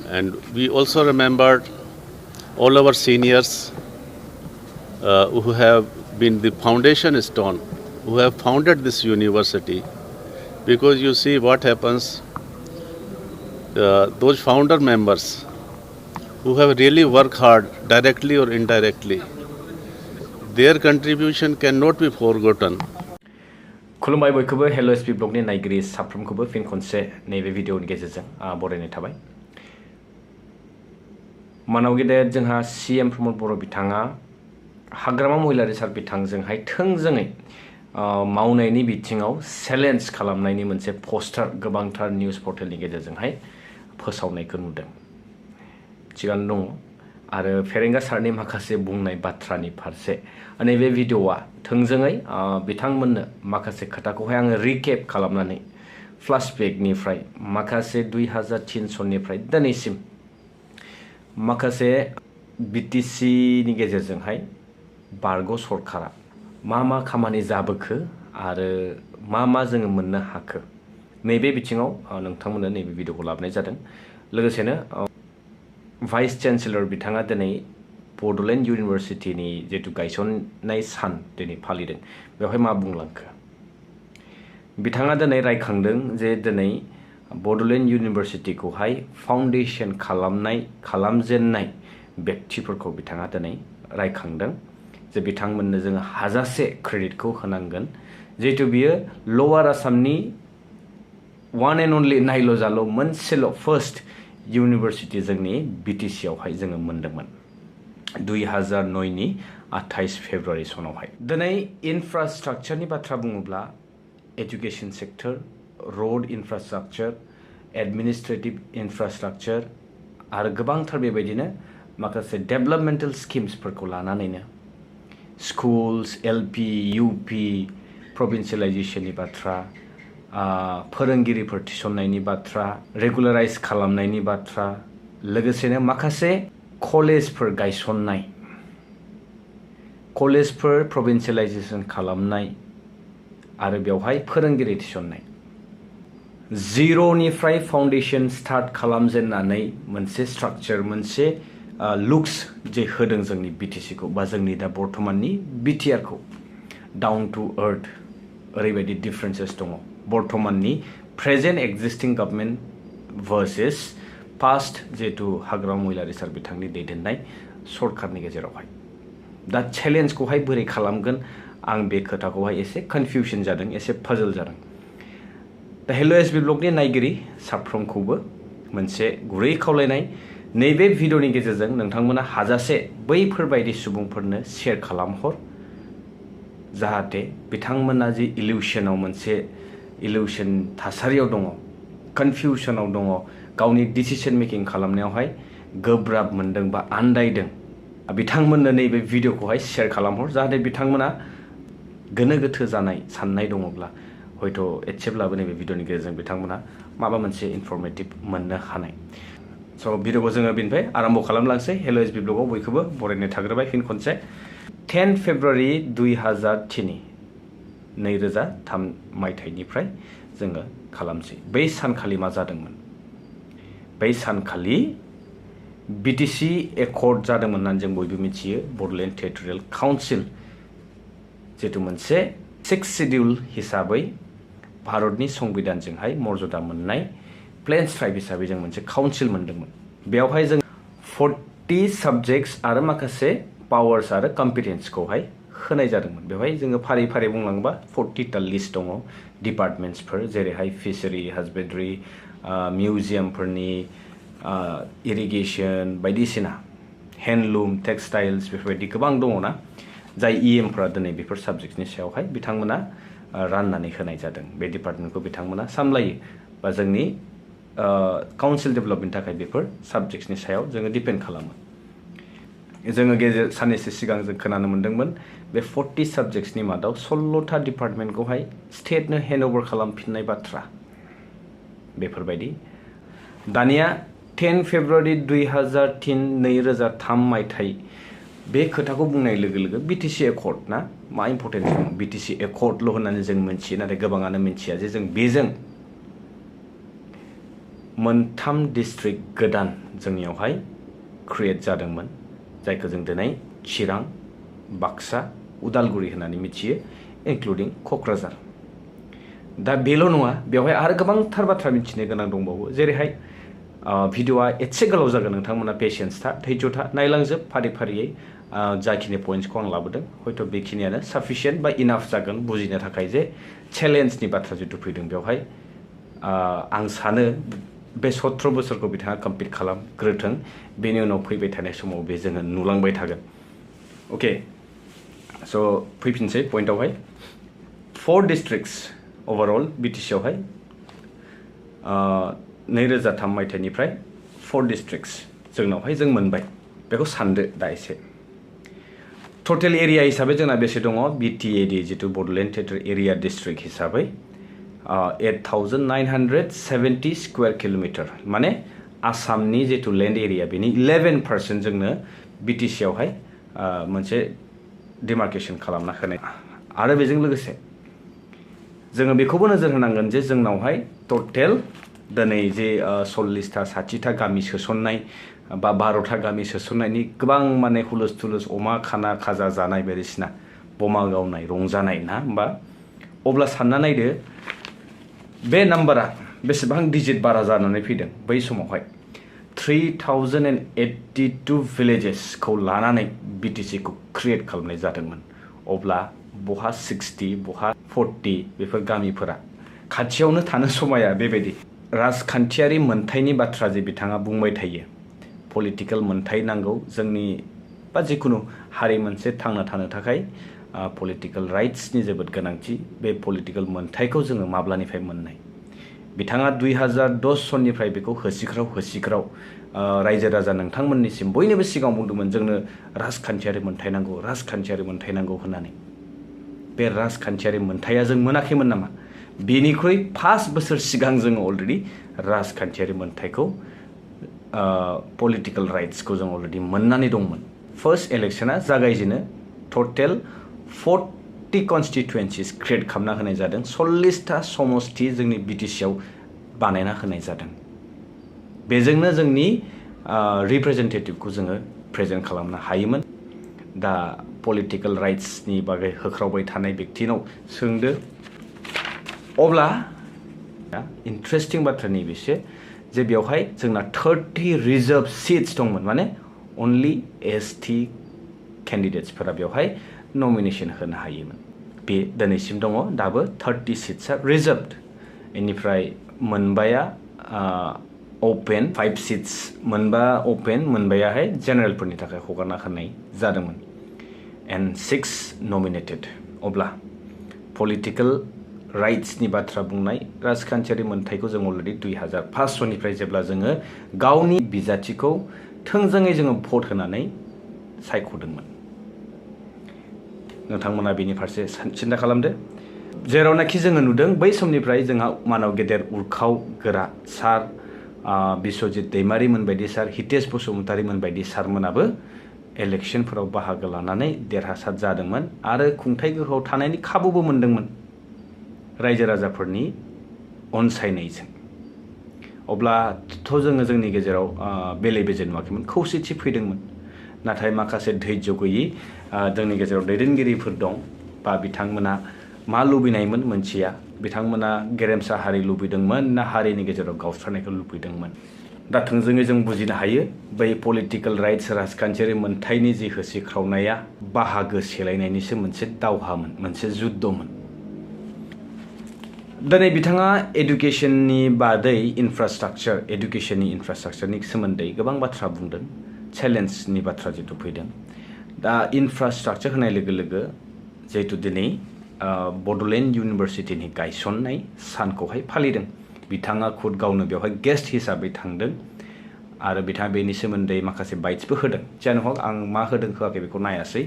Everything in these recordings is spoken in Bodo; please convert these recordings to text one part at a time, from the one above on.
And we also remembered all our seniors who have been the foundation stone, who have founded this university. Because you see what happens, those founder members who have really worked hard, directly or indirectly, their contribution cannot be forgotten. खुलुमबाय बयखौबो hellosbvlog नि नायगिरि साफ्रोमखौबो फिन खनसे नैबे भिडिअनि गेजेरजों बरायनाय थाबाय। मानाव गेदेर जोंहा सीएम प्रमोद बर' बिथाङा हाग्रामा महिलारी सार बिथांजोंहाय थोंजोङै मावनायनि बिथिङाव चेलेन्ज खालामनायनि मोनसे पोस्टार गोबांथार निउज पर्टेलनि गेजेरजोंहाय फोसावनायखौ नुदों। थिगानो दङ आरो फेरेंगा सारनि माखासे बुंनाय बाथ्रानि फारसे नैबे भिडिअआ थोंजोङै बिथांमोननो माखासे खोथाखौहाय आङो रिकेप खालामनानै फ्लैशबेकनिफ्राय माखासे 2003 सननिफ्राय दिनैसिम माखासे बीटीसी नि गेजेरजोंहाय बारग' सरकारा मा खामानि जाबोखो आरो मा जोङो मोननो हाखो नैबे बिथिङाव नोंथांमोननो नैबे भिडिअखौ लाबोनाय जादों। लोगोसेनो भाइस चेन्सेलर बिथाङा दिनै बड'लेण्ड इउनिभार्सिटिनि जितु गायसननाय सान दिनै फालिदों बेवहाय मा बुंलांखो बिथाङा दिनै रायखांदों जे दिनै बड'लेण्ड इउनिभार्सिटिखौहाय फाउन्डेशन खालामजेननाय व्यक्तिफोरखौ बिथाङा दिनै रायखांदों जे बिथांमोननो जोङो हाजासे क्रेडिटखौ होनांगोन जिहेतु बियो लवार आसामनि वान एन्ड अनलि नायल' जाल' मोनसेल' फार्स्ट इउनिभार्सिटि जोंनि बीटीसी आवहाय जोङो मोनदोंमोन 2009 नि 28 फेब्रुवारि सनावहाय। दिनै इनफ्रास्ट्राक्चारनि बाथ्रा बुङोब्ला एजुकेशन सेक्टर, रोड इनफ्रास्ट्राक्चार, एडमिनिस्ट्रेटिव इनफ्रास्ट्राक्चार आरो गोबांथार बेबायदिनो माखासे डेभलपमेन्टल स्किम्सफोरखौ लानानैनो स्कुल्स, एलपी, यूपी, प्रभिन्सियेलाइजेशननि बाथ्रा, फोरोंगिरिफोर थिसननायनि बाथ्रा, रेगुलाराइज खालामनायनि बाथ्रा, लोगोसेनो माखासे कलेजफोर गायसननाय, कलेजफोर प्रभिन्सियेलाइजेशन खालामनाय आरो बेवहाय फोरोंगिरि थिसननाय जिर'निफ्राय फाउन्डेशन स्टार्ट खालामजेननानै मोनसे स्ट्राक्चार मोनसे लुक्स जे होदों जोंनि बीटीसीखौ बा जोंनि दा बर्तमाननि बीटीआरखौ डाउन टू अर्थ ओरैबायदि डिफरेन्सेस दङ बर्तमाननि प्रेजेन्ट एक्जिस्टिं गभर्नमेन्ट भार्सेस पास्ट जिहेतु हाग्रामा महिलारी सार बिथांनि दैदेननाय सरकारनि गेजेरावहाय दा चेलेन्जखौहाय बोरै खालामगोन आं बे खोथाखौहाय एसे कनफिउजन जादों, एसे पाजल जादों। दा hellosbvlogनि नायगिरि साफ्रोमखौबो मोनसे गुरै खावलायनाय नैबे भिडिअनि गेजेरजों नोंथांमोना हाजासे बैफोरबायदि सुबुंफोरनो शेयार खालामहर जाहाथे बिथांमोना जे इल्यूशनाव मोनसे इल्यूशन थासारियाव दङ, कनफिउजनाव दङ, गावनि डिसिजन मेकिं खालामनायावहाय गोब्राब मोनदों बा आन्दायदों बिथांमोननो नैबे भिडिअखौहाय शेयार खालामहर जाहाथे बिथांमोना गोनो गोथो जानाय साननाय दङब्ला हयथ' एसेब्लाबो नैबे भिडिअनि गेजेरजों बिथांमोना माबा मोनसे इनफरमेटिभ मोननो हानाय। स' भिडिअखौ जोङो बेनिफ्राय आरम्भ खालामलांसै। hellosbvlogआव बयखौबो बरायनाय थाग्रोबाय फिन खनसे। 10 फेब्रुवारि 2003 मायथाइनिफ्राय जोङो खालामसै। बै सानखालि मा जादोंमोन? बै सानखालि बीटीसी एकर्ड जादोंमोन होननानै जों बयबो मिथियो। बड'लेण्ड टेरिटरियेल काउन्सिल जितु मोनसे 6 शिड्यूल हिसाबै भारतनि संबिधानजोंहाय मर्यादा मोननाय प्लेन्स ट्राइब हिसाबै जों मोनसे काउन्सिल मोनदोंमोन। बेवहाय जों 40 साबजेक्ट्स आरो माखासे पावार्स आरो कम्पिटेन्सखौहाय होनाय जादोंमोन। बेवहाय जोङो फारि फारि बुंलाङोबा 40टा लिस्ट दङ डिपार्टमेन्ट्सफोर जेरैहाय फिसारि, हाजबेन्ड्रि, मिउजियामफोरनि, इरिगेशन बायदिसिना, हेन्डलुम, टेक्सटाइल्स बेफोरबायदि गोबां दङना जाय इएमफोरा दिनै बेफोर साबजेक्टनि सायावहाय बिथांमोना राननानै होनाय जादों। बे डिपार्टमेन्टखौ बिथांमोना सामलायो बा जोंनि काउन्सिल डेभेलपमेन्टनि थाखाय बेफोर साबजेक्टनि सायाव जोङो डिपेन्ड खालामो। जोङो साननैसो सिगां जों खोनानो मोन्दोंमोन बे 40 साबजेक्ट्सनि मादाव 16टा डिपार्टमेन्टखौहाय स्टेटनो हेन्डअभार खालामफिननाय बाथ्रा बेफोरबायदि। दानिया 10 फेब्रुवारि 2003 मायथाइ बे खोथाखौ बुंनाय लोगो लोगो बीटीसी एकर्ड ना मा इम्पर्टेन्स दं? बीटीसी एकर्डल' होननानै जों मिथियो नाथाय गोबाङानो मिथिया जे जों बेजों मोनथाम डिस्ट्रिक्ट गोदान जोंनियावहाय क्रिएट जादोंमोन जायखौ जों दिनै चिरां बाक्सा उदालगुरि होननानै मिथियो इनक्लुडिं क'क्राझार दा बेल' नङा बेवहाय आरो गोबांथार बाथ्रा मिथिनो गोनां दंबावो जेरैहाय भिडिअआ एसे गोलाव जागोन नोंथांमोना पेशेन्स था धैर्य था नायलांजोब फारि फारियै जाखिनि पइन्ट्सखौ आं लाबोदों हयथ' बेखिनियानो साफिसियेन्ट बा इनाफ जागोन बुजिनो थाखाय जे चेलेन्जनि बाथ्रा जिथु फैदों बेवहाय आं सानो बे 17 बोसोरखौ बिथाङा कमप्लिट खालामग्रोथों बेनि उनाव फैबाय थानाय समाव बे जोङो नुलांबाय थागोन अके स' फैफिनसै पइन्टआवहाय 4 डिस्ट्रिक्ट्स ओवरअल बिटिसि आवहाय 2003 मायथाइनिफ्राय 4 डिस्ट्रिक्ट्स जोंनावहाय जों मोनबाय बेखौ सानदो दा एसे टटेल एरिया हिसाबै जोंना बेसे दङ बिटिएडि जितु बड'लेण्ड टेरिटरि एरिया डिस्ट्रिक्ट हिसाबै 8,970 स्क्वायर किलोमीटर माने आसामनि जितु लेन्ड एरिया बेनि 11% जोंनो बिटिसि आवहाय मोनसे डिमार्केशन खालामना होनाय आरो बेजों लोगोसे जोङो बेखौबो नोजोर होनांगोन जे जोंनावहाय टटेल दिनै जे 40टा 60टा गामि सोसननाय बा 12टा गामि सोसननायनि गोबां माने हुलुस थुलुस अमा खाना खाजा जानाय बायदिसिना बमा गावनाय रंजानाय ना होमबा अब्ला सानना नायदो बे नाम्बारा बेसेबां डिजिट बारा जानानै फैदों बै समावहाय 3082 भिलेजेसखौ लानानै बिटिसिखौ क्रिएट खालामनाय जादोंमोन अब्ला बहा 60 बहा 40 बेफोर गामिफोरा खाथियावनो थानो समाया बेबायदि राजखान्थियारि मोनथायनि बाथ्रा जे बिथाङा बुंबाय थायो पलिटिकल मोनथाय नांगौ जोंनि बा जिखुनु हारि मोनसे थांना थानो थाखाय पलिटिकल राइट्सनि जोबोद गोनांथि बे पलिटिकल मोनथायखौ जोङो माब्लानिफ्राय मोननाय बिथाङा 2010 सननिफ्राय बेखौ होसिख्राव रायजो राजा नोंथांमोननिसिम बयनिबो सिगाङाव बुंदोंमोन जोंनो राजखान्थियारि मोनथाय नांगौ होननानै बे राजखान्थियारि मोनथाया जों मोनाखैमोन नामा बेनिख्रुइ 5 बोसोर सिगां जोङो अलरेडि राजखान्थियारि मोनथायखौ पलिटिकल राइट्सखौ जों अलरेडि मोननानै दंमोन फार्स्ट इलेक्शना जागायजेनो टटेल 40 कन्स्टिटुएन्सिस क्रिएट खालामना होनाय जादों 40टा समष्टि जोंनि बिटिसिआव बानायना होनाय जादों बेजोंनो जोंनि रिप्रेजेन्टेटिभखौ जोङो प्रेजेन्ट खालामनो हायोमोन दा पलिटिकल राइट्सनि बागै होख्रावबाय थानाय व्यक्तिनाव सोंदो अब्ला इन्ट्रेस्टिं बाथ्रा नैबेसो जे बेवहाय जोंना 30 रिजर्व सिट्स दंमोन माने अनलि एसटि केन्डिडेट्सफोरा बेवहाय नमिनेशन होनो हायोमोन बे दिनैसिम दङ दाबो 30 सिट्सआ रिजर्वड बेनिफ्राय मोनबाया ओपन 5 सिट्स मोनबा ओपन मोनबायाहाय जेनेरेलफोरनि थाखाय हगारना होनाय जादोंमोन एन्ड 6 नमिनेटेड अब्ला पलिटिकल राइट्सनि बाथ्रा बुंनाय राजखान्थियारि मोनथायखौ जों अलरेडि 2005 सननिफ्राय जेब्ला जोङो गावनि बिजाथिखौ थोंजोङै जोङो भट होनानै सायख'दोंमोन नोंथांमोना बेनि फारसे सिन्ता खालामदो जेरावनाखि जोङो नुदों बै समनिफ्राय जोंहा मानाव गेदेर उरखाव गोरा सार बिश्वजित दैमारिमोन बायदि सार हितेश बसुमतारिमोन बायदि सारमोनाबो इलेक्शनफोराव बाहागो लानानै देरहासार जादोंमोन आरो खुंथाय गोहोआव थानायनि खाबुबो मोनदोंमोन रायजो राजाफोरनि अनसायनायजों अब्लाथ' जोङो जोंनि गेजेराव बेले बेजे नुवाखैमोन खौसेथि फैदोंमोन नाथाय माखासे धैर्य गैयै जोंनि गेजेराव दैदेनगिरिफोर दं बा बिथांमोना मा लुबैनायमोन मोनसेया बिथांमोना गेरेमसा हारि लुबैदोंमोन ना हारिनि गेजेराव गावस्रानायखौ लुबैदोंमोन दा थोंजोङै जों बुजिनो हायो बै पलिटिकल राइट्स राजखान्थियारि मोनथायनि जि होसिख्रावनाया बाहागो सेलायनायनिसो मोनसे दावहामोन मोनसे जुद्धमोन दिनै बिथाङा एडुकेशननि बादै एडुकेशननि इनफ्रास्ट्राक्चारनि सोमोन्दै गोबां बाथ्रा बुंदों चेलेन्जनि बाथ्रा जितु फैदों दा इनफ्रास्ट्राक्चार होनाय लोगो लोगो जिहेतु दिनै बड'लेण्ड इउनिभार्सिटिनि गायसननाय सानखौहाय फालिदों बिथाङा खुद गावनो बेवहाय गेस्ट हिसाबै थांदों आरो बिथाङा बेनि सोमोन्दै माखासे बाइट्सबो होदों जानो हक आं मा होदों होआखै बेखौ नायासै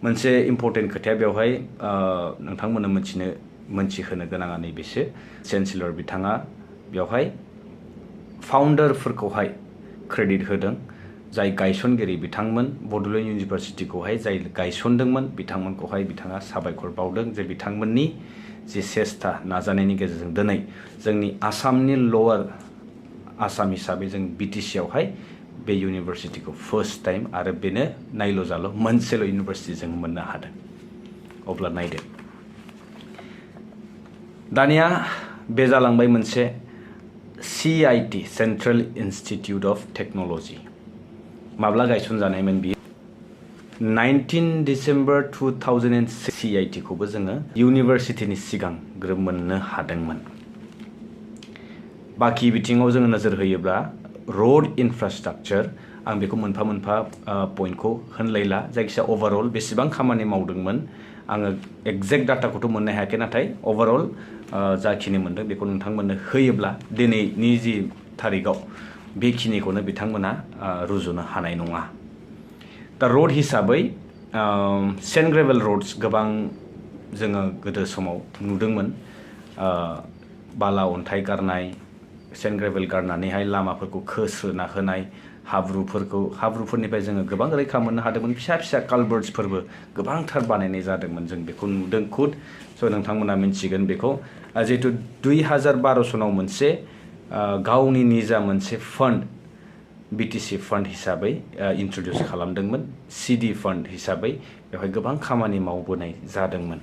मोनसे इम्पर्टेन्ट खोथाया बेवहाय नोंथांमोननो मोनथिहोनो गोनाङा नैबेसो चेन्सेलर बिथाङा बेवहाय फाउन्डारफोरखौहाय क्रेडिट होदों जाय गायसनगिरि बिथांमोन बड'लेण्ड इउनिभार्सिटिखौहाय जाय गायसनदोंमोन बिथांमोनखौहाय बिथाङा साबायखर बावदों जे बिथांमोननि जि सेस्था नाजानायनि गेजेरजों दिनै जोंनि आसामनि लवार आसाम हिसाबै जों BTC आवहाय बे इउनिभारसिटिखौ फार्स्ट टाइम आरो बेनो नायल' जाल' मोनसेल' इउनिभारसिटि जों मोननो हादों अब्ला नायदो दानिया बे जालांबाय मोनसे CIT central institute of technology माब्ला गायसनजानायमोन बियो 19 डिसेम्बर 2006 CIT खौबो जोङो इउनिभारसिटिनि सिगां ग्रोब मोननो हादोंमोन बाकी बिथिङाव जोङो नोजोर होयोब्ला रोड इन्फ्रास्ट्राक्चर आं बेखौ मोनफा मोनफा पॉइंटखौ होनलायला जायखिया ओवरऑल बेसेबां खामानि मावदोंमोन आङो एग्जैक्ट डाटाखौथ' मोननो हायाखै नाथाय ओवरऑल जाखिनि मोनदों बेखौ नोंथांमोननो होयोब्ला दिनैनि जि थारिखआव बेखिनिखौनो बिथांमोना रुजुनो हानाय नङा दा रोड हिसाबै सेन्ड ग्रेभेल रोड्स गोबां जोङो गोदो समाव नुदोंमोन बाला अन्थाइ गारनाय सेन्ड ग्रेभेल गारनानैहाय लामाफोरखौ खोस्रोना होनाय हाब्रुफोरनिफ्राय जोङो गोबां रैखा मोननो हादोंमोन फिसा फिसा कालभार्ट्सफोरबो गोबांथार बानायनाय जादोंमोन जों बेखौ नुदों खुद स' नोंथांमोना मिन्थिगोन बेखौ जिहेतु 2012 सनाव मोनसे गावनि निजा मोनसे फान्ड BTC फान्ड हिसाबै इन्ट्रड्यूस खालामदोंमोन CD फान्ड हिसाबै बेवहाय गोबां खामानि मावबोनाय जादोंमोन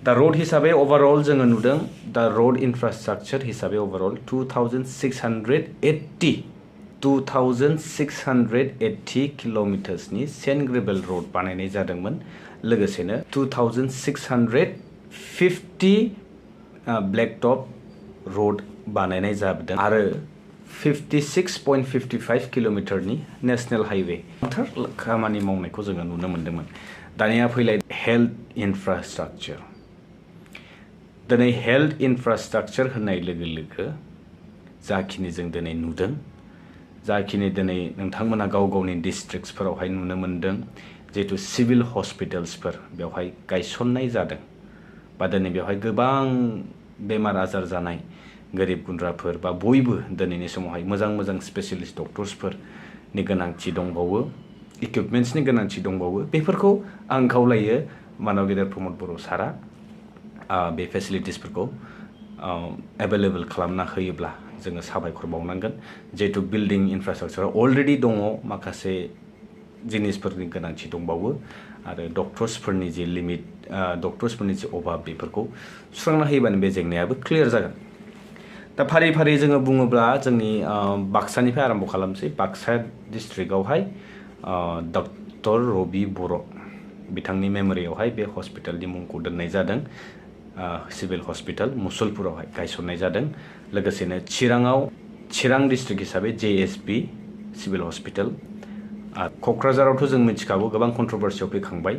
दा रोड हिसाबै ओवरऑल जोङो नुदों दा रोड इन्फ्रास्ट्राक्चर हिसाबै ओवरऑल 2680 किलोमिटार्सनि सेन्ड ग्रेभेल रोड बानायनाय जादोंमोन लोगोसेनो 2650 ब्लैक टप रोड बानायनाय जादों आरो 56.55 किलोमिटारनि नेशनल हाईवे खामानि मावनायखौ जोङो नुनो मोन्दोंमोन दानिया फैलाय हेल्थ इन्फ्रास्ट्राक्चर दिनै हेल्थ इन्फ्रास्ट्राक्चर होननाय लोगो लोगो जाखिनि जों दिनै नुदों जाखिनि दिनै नोंथांमोना गाव गावनि डिस्ट्रिक्ट्सफोरावहाय नुनो मोन्दों जिहेतु सिभिल हस्पिटाल्सफोर बेवहाय गायसननाय जादों बा दिनै बेवहाय गोबां बेमार आजार जानाय गोरिब गुन्द्राफोर बा बयबो दिनैनि समावहाय मोजां स्पेशलिस्ट डक्टर्सफोरनि गोनांथि दंबावो इक्विपमेन्ट्सनि गोनांथि दंबावो बेफोरखौ आं खावलायो मानव गेदेर प्रमद बर' सारा बे फेसिलिटिसफोरखौ एभेलेबल खालामना होयोब्ला जोङो साबायखर बावनांगोन जिहेतु बिल्डिं इन्फ्रास्ट्राक्चार अलरेडि दङ माखासे जिनिसफोरनि गोनांथि दंबावो आरो डक्टर्सफोरनि जे लिमिट डक्टर्सफोरनि जे अभाब बेफोरखौ सुस्रांना होयोबानो बे जेंनायाबो क्लियार जागोन दा फारि फारि जोङो बुङोब्ला जोंनि बाक्सानिफ्राय आरम्भ खालामसै बाक्सा डिस्ट्रिक्टआवहाय डक्टर रबि बर' बिथांनि मेम'रियावहाय बे हस्पिटालनि मुंखौ दोननाय जादों सिभिल हस्पिटाल मुसलपुरावहाय गायसननाय जादों लोगोसेनो चिरां डिस्ट्रिक्ट हिसाबै JSB सिभिल हस्पिटाल क'क्राझारावथ' जों मिथिखागौ गोबां कन्ट्रभार्सियाव फैखांबाय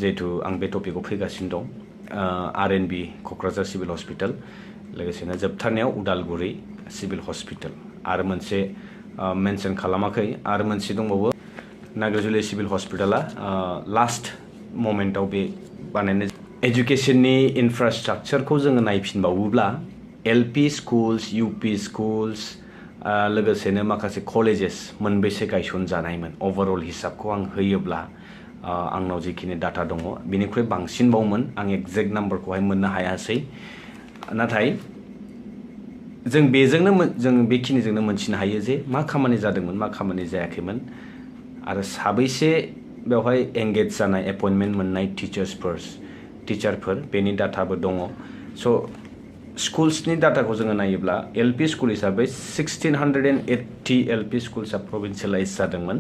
जिहेतु आं बे टपिकआव फैगासिनो दं RNB क'क्राझार सिभिल हस्पिटाल लोगोसेनो जोबथारनायाव उदालगुरि सिभिल हस्पिटाल आरो मोनसे मेनसन खालामाखै आरो मोनसे दंबावो नागाजुलि सिभिल हस्पिटाला लास्ट मोमेन्टआव बे बानायनाय एजुकेशननि इन्फ्रास्ट्राक्चारखौ जोङो नायफिनबावोब्ला LP स्कुल्स UP स्कुल्स लोगोसेनो माखासे कलेजेस मोनबेसे गायसनजानायमोन ओवरऑल हिसाबखौ आं होयोब्ला आंनाव जिखिनि डाटा दङ बेनिख्रुइ बांसिनबावमोन आं एक्जेक्ट नाम्बारखौहाय मोननो हायासै नाथाय जों बेखिनिजोंनो मोनथिनो हायो जे मा खामानि जादोंमोन मा खामानि जायाखैमोन आरो साबैसे बेवहाय एंगेज जानाय एपइन्टमेन्ट मोननाय टिचारफोर बेनि डाटाबो दङ स' स्कुल्सनि डाटाखौ जोङो नायोब्ला LP स्कुल हिसाबै 1680 LP स्कुल्सआ प्रभिन्सियेलाइज जादोंमोन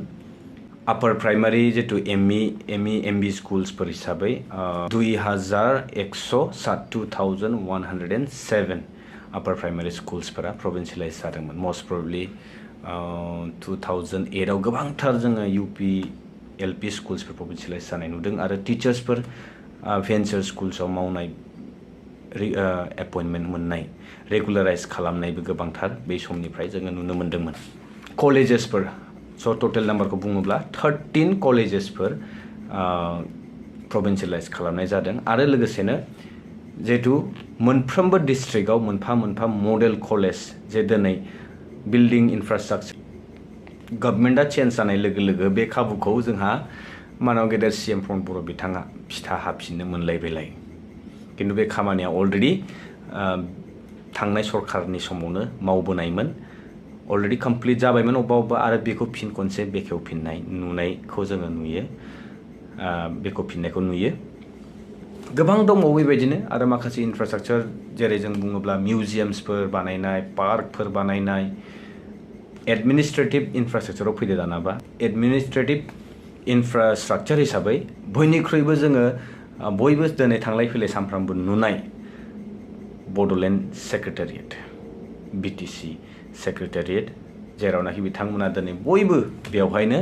आपार प्राइमारि जितु ME स्कुल्सफोर हिसाबै 2107 आपार प्राइमारि स्कुल्सफोरा प्रभिन्सियेलाइज जादोंमोन मस्ट प्रबेबलि 2008 आव गोबांथार जोङो UP LP स्कुल्सफोर प्रभिन्सियेलाइज जानाय नुदों आरो टिचार्सफोर भेन्सार स्कुल्सआव मावनाय एपइन्टमेन्ट मोननाय रेगुलाराइज खालामनायबो गोबांथार बे समनिफ्राय जोङो नुनो मोन्दोंमोन कलेजेसफोर स' टटेल नाम्बारखौ बुङोब्ला 13 कलेजेसफोर प्रभिन्सियेलाइज खालामनाय जादों आरो लोगोसेनो जिहेतु मोनफ्रोमबो डिस्ट्रिक्टआव मोनफा मडेल कलेज जे दिनै बिल्डिं इन्फ्रास्ट्राक्चार गभर्नमेन्टआ चेन्ज जानाय लोगो लोगो बे खाबुखौ जोंहा मानव गेदेर CM प्रमद बर' बिथाङा फिथा हाफिननो मोनलायबायलाय किन्तु बे खामानिया अलरेडि थांनाय सरकारनि समावनो मावबोनायमोन अलरेडि कमप्लिट जाबायमोन अबेबा आरो बेखौ फिन खनसे बेखेवफिननाय नुनायखौ जोङो नुयो बेखेवफिननायखौ नुयो गोबां दंबावो बेबायदिनो आरो माखासे इनफ्रास्ट्राक्चार जेरै जों बुङोब्ला मिउजियामसफोर बानायनाय पार्कफोर बानायनाय एडमिनिस्ट्रेटिभ इनफ्रास्ट्राक्चाराव फैदो दानाबा एडमिनिस्ट्रेटिभ इनफ्रास्ट्राक्चार हिसाबै बयनिख्रुइबो जोङो बयबो दिनै थांलाय फैलाय सानफ्रामबो नुनाय बड'लेण्ड सेक्रेटारियेट बिटिसि सेक्रेटारियेट जेरावनाखि बिथांमोना दिनै बयबो बेवहायनो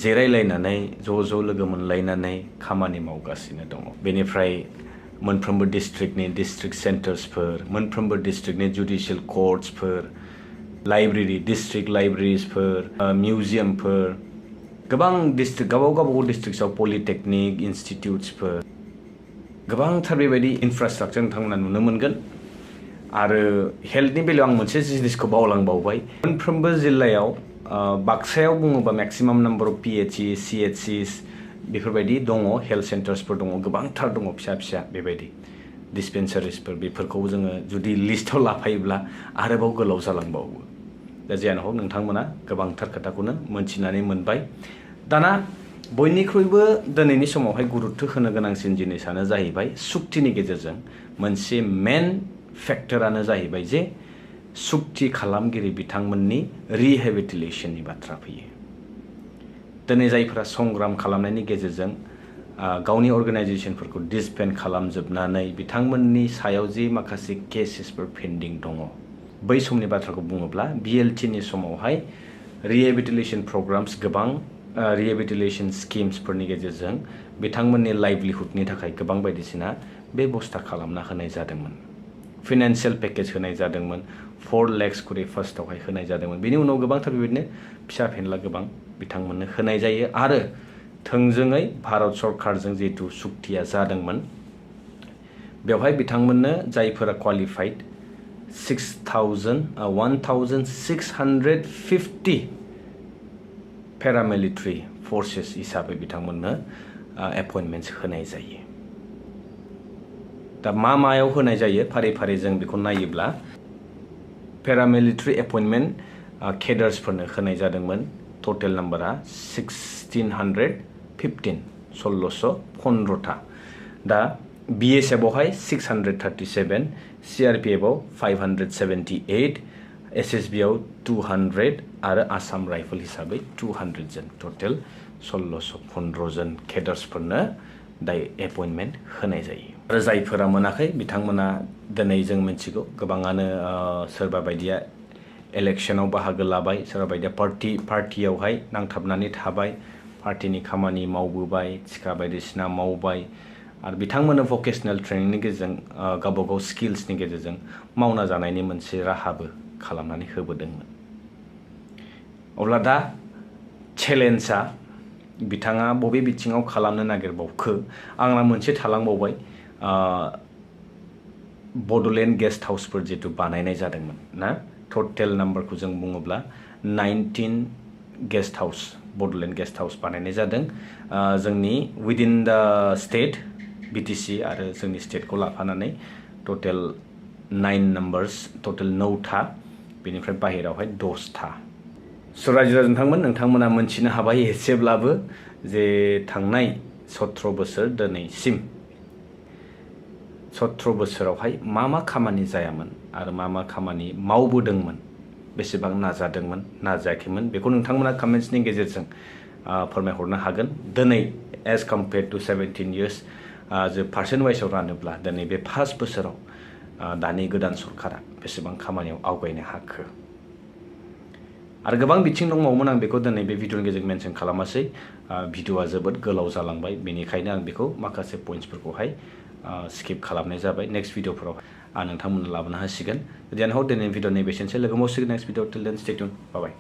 जिरायलायनानै ज' लोगो मोनलायनानै खामानि मावगासिनो दङ बेनिफ्राय मोनफ्रोमबो डिस्ट्रिक्टनि डिस्ट्रिक्ट सेन्टार्सफोर मोनफ्रोमबो डिस्ट्रिक्टनि जुडिशियेल कर्ट्सफोर लाइब्रेरि डिस्ट्रिक्ट लाइब्रेरिसफोर मिउजियामफोर गोबां डिस्ट्रिक्ट गावबागाव डिस्ट्रिक्टआव पलिटेकनिक इनस्टिट्युट्सफोर गोबांथार बेबायदि इनफ्रास्ट्राक्चार नोंथांमोना नुनो मोनगोन आरो हेल्थनि बेलायाव आं मोनसे जिनिसखौ बावलांबावबाय मोनफ्रोमबो जिल्लायाव बाक्सायाव बुङोबा मेक्सिमाम नाम्बार अफ पिएचइ सिएचसिस बेफोरबायदि दङ हेल्थ सेन्टार्सफोर दङ गोबांथार दङ फिसा फिसा बेबायदि डिस्पेन्सारिसफोर बेफोरखौ जोङो जुदि लिस्टआव लाफायोब्ला आरोबाव गोलाव जालांबावो दा जियानो हक नोंथांमोना गोबांथार खोथाखौनो मोनथिनानै मोनबाय दाना बयनिख्रुइबो दिनैनि समावहाय गुरुत्व होनो गोनांसिन जिनिसानो जाहैबाय सुक्तिनि गेजेरजों मोनसे मेन फेक्टरानो जाहैबाय जे सुक्ति खालामगिरि बिथांमोननि रिहेबिलिटेशननि बाथ्रा फैयो दिनै जायफोरा संग्राम खालामनायनि गेजेरजों गावनि अर्गानाइजेसनफोरखौ डिसबेन्ड खालामजोबनानै बिथांमोननि सायाव जे माखासे केसेसफोर पेन्डिं दङ बै समनि बाथ्राखौ बुङोब्ला बिएलटिनि समावहाय रिहेबिलिटेशन प्रग्राम्स गोबां रिहेबिलिटेशन स्किम्सफोरनि गेजेरजों बिथांमोननि लाइभलिहुडनि थाखाय गोबां बायदिसिना बेबस्था खालामना होनाय जादोंमोन फाइनान्सियेल पेकेज होनाय जादोंमोन 4 लाख करि फार्स्टआवहाय होनाय जादोंमोन बेनि उनाव गोबांथार बेबायदिनो फिसा फेनला गोबां बिथांमोननो होनाय जायो आरो थोंजोङै भारत सरकारजों जिहेतु सुक्तिया जादोंमोन बेवहाय बिथांमोननो जायफोरा क्वालिफाइड 1650 पेरामिलिटारि फोर्सेस हिसाबै बिथांमोननो एपइन्टमेन्ट्स होनाय जायो दा मायाव होनाय जायो फारि फारि जों बेखौ नायोब्ला पेरामिलिटारि एपइन्टमेन्ट केडार्सफोरनो होनाय जादोंमोन टटेल नाम्बारा 1615 दा बिएसएफआवहाय 637 सिआरपिएफआव 578 एसएसबिआव 200 आरो आसाम राइफल हिसाबै 200 जन टटेल 1615 जन केडार्सफोरनो दायो एपइन्टमेन्ट होनाय जायो आरो जायफोरा मोनाखै बिथांमोना दिनै जों मिथिगौ गोबाङानो सोरबा बायदिया इलेक्शनाव बाहागो लाबाय सोरबा बायदिया पार्टियावहाय नांथाबनानै थाबाय पार्टिनि खामानि मावबोबाय थिखा बायदिसिना मावबाय आरो बिथांमोननो भकेशनेल ट्रेनिंनि गेजेरजों गावबागाव स्किल्सनि गेजेरजों मावना जानायनि मोनसे राहाबो खालामनानै होबोदोंमोन अब्ला दा चेलेन्जआ बिथाङा बबे बिथिङाव खालामनो नागिरबावखो आंना मोनसे थालांबावबाय बड'लेण्ड गेस्ट हाउसफोर जितु बानायनाय जादोंमोन ना टटेल नाम्बारखौ जों बुङोब्ला 19 guest house Bodoland guest house बानायनाय जादों जोंनि विदिन द स्टेट बिटिसि आरो जोंनि स्टेटखौ लाफानानै टटेल 9 नाम्बार्स टटेल 9था बेनिफ्राय बाहेरावहाय 10था स' रायजो राजा नोंथांमोना मोनथिनो हाबाय एसेब्लाबो जे थांनाय 17 बोसोर दिनैसिम 17 बोसोरावहाय मा खामानि जायामोन आरो मा खामानि मावबोदोंमोन बेसेबां नाजादोंमोन नाजायाखैमोन बेखौ नोंथांमोना कमेन्ट्सनि गेजेरजों फोरमायहरनो हागोन दिनै एज कम्पेयार्ड टु 17 इयार्स जे पार्सेन्ट वाइसआव रानोब्ला दिनै बे 5 बोसोराव दानि गोदान सरकारा बेसेबां खामानियाव आवगायनो हाखो आरो गोबां बिथिं दंबावोमोन आं बेखौ दिनै बे भिडिअनि गेजेरजों मेनसन खालामासै भिडिअआ जोबोद गोलाव जालांबाय बेनिखायनो आं बेखौ माखासे पइन्ट्सफोरखौहाय स्किप खालामनाय जाबाय नेक्स्ट भिडिअफोराव आं नोंथांमोननो लाबोनो हासिगोन दिनै दिनैनि भिडिअ नैबेसेनोसै लोगो मोनसिगोन नेक्स्ट भिडिअ टिल देन स्टे ट्युन बाय बाय